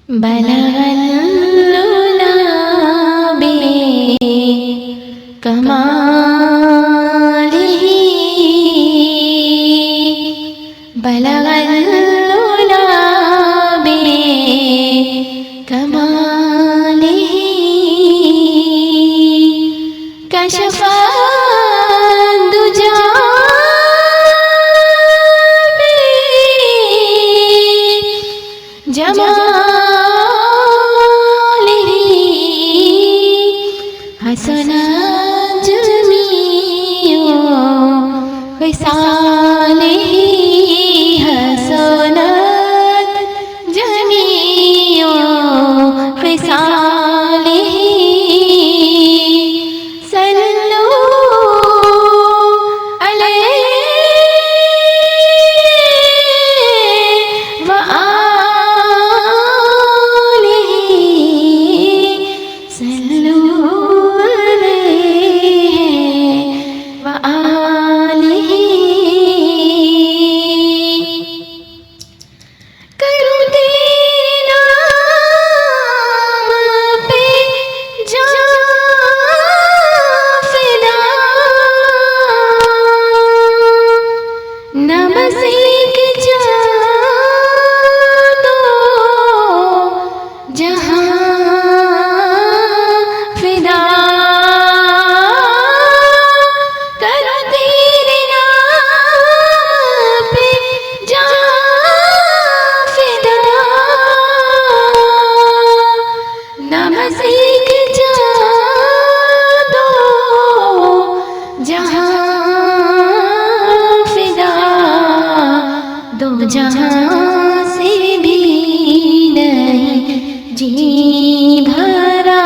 बलगल्लुला कमालिही बलगल्लुला कमालिही कशफा दुजा जमालिही हसनत जमीउ खिसालिही हसनत जमीउ खिसालिही सल्लू अलैहि व जहाँ से भी नहीं जी भरा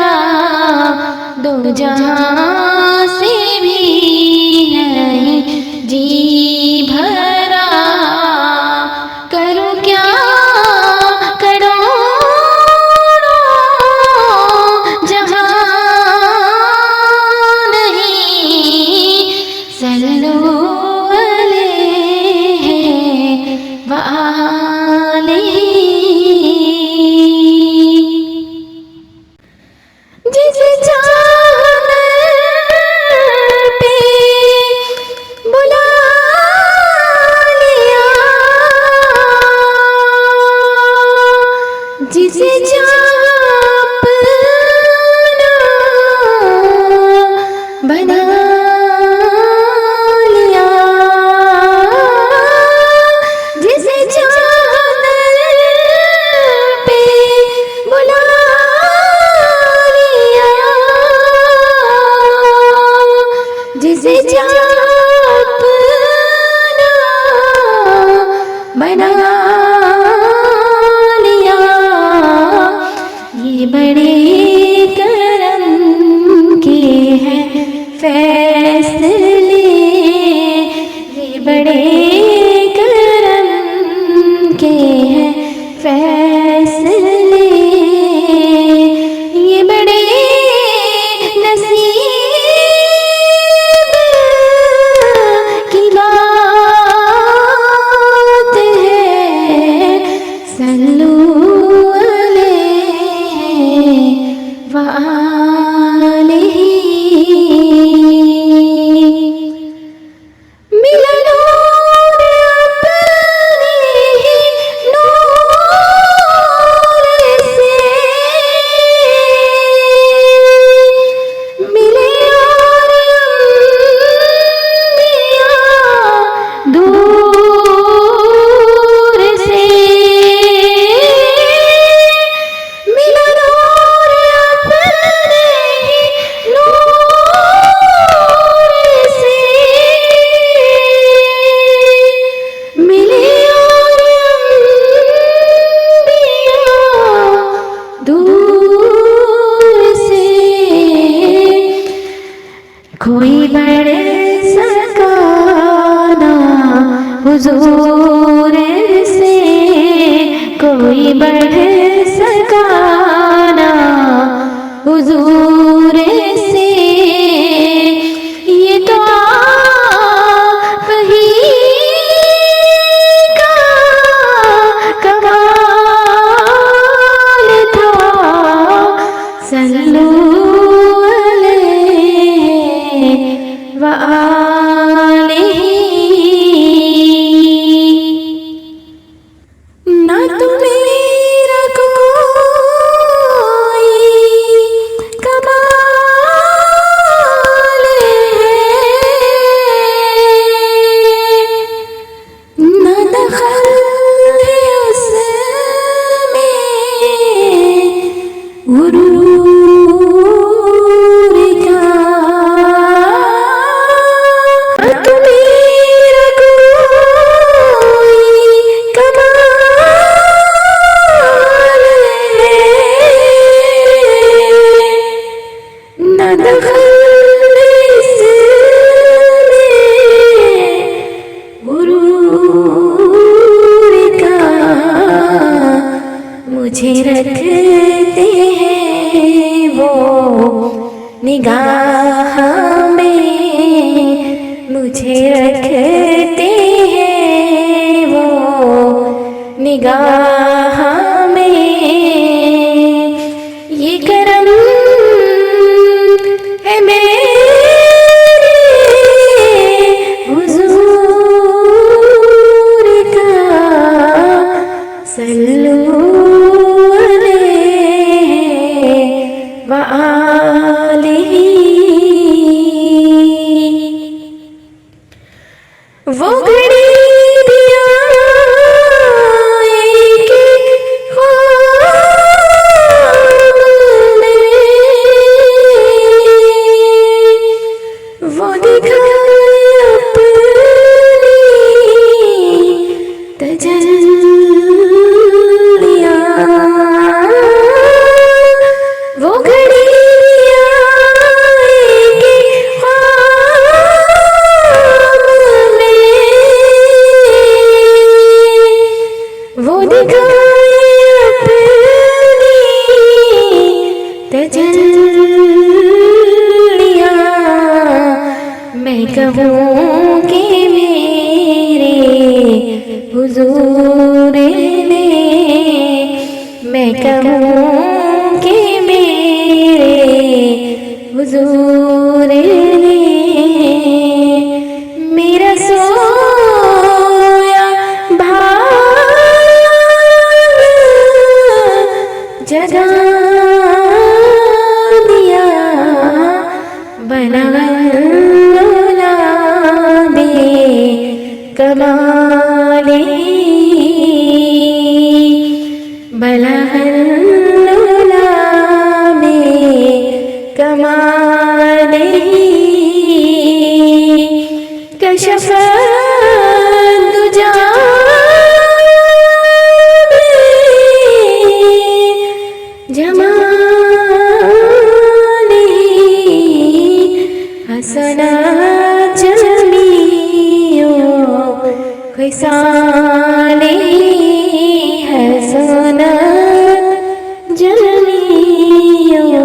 दो जहाँ से भी नहीं जी भरा करूँ क्या करोड़ों जहाँ नहीं सल्लू जिसे चाहत पे बुला लिया जिसे चाप बना जिसे चाप बना लिया ये बड़े करम के हैं फैसले ये बड़े करम के हैं फैसले ये बड़े कोई बढ़ सका ना हुजूर से कोई बढ़ सका ना हुजूर से ये तो आप ही का कमाल गुरूर का तो मेरा कोई कमाल है न दखल मुझे रखते हैं वो निगाह में, मुझे रखते हैं वो निगाह में। ये करम है मेरे हुजूर का, सल्लू वो घड़ी भी आएगी ख्वाब में, वो दिखाए अपनी तजल्लियाँ। वो घड़ी मैं कहूँ कि मेरे हुजूर ने, मैं कहूँ कि मेरे हुजूर ने मेरा सोया भाग जगा दिया, बना कमाले बलहल्ला में कमाले कशफ दुजा जमाले हसना खिसाले हसनत जमीओ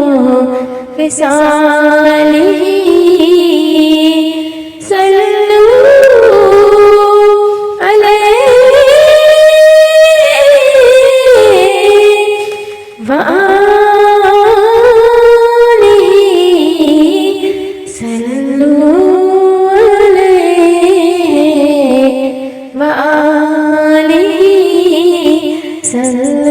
खिसाले सल्लू अलैहि व आलिहि सल्लू अलैहि व आलिहि सल्लल्लाहु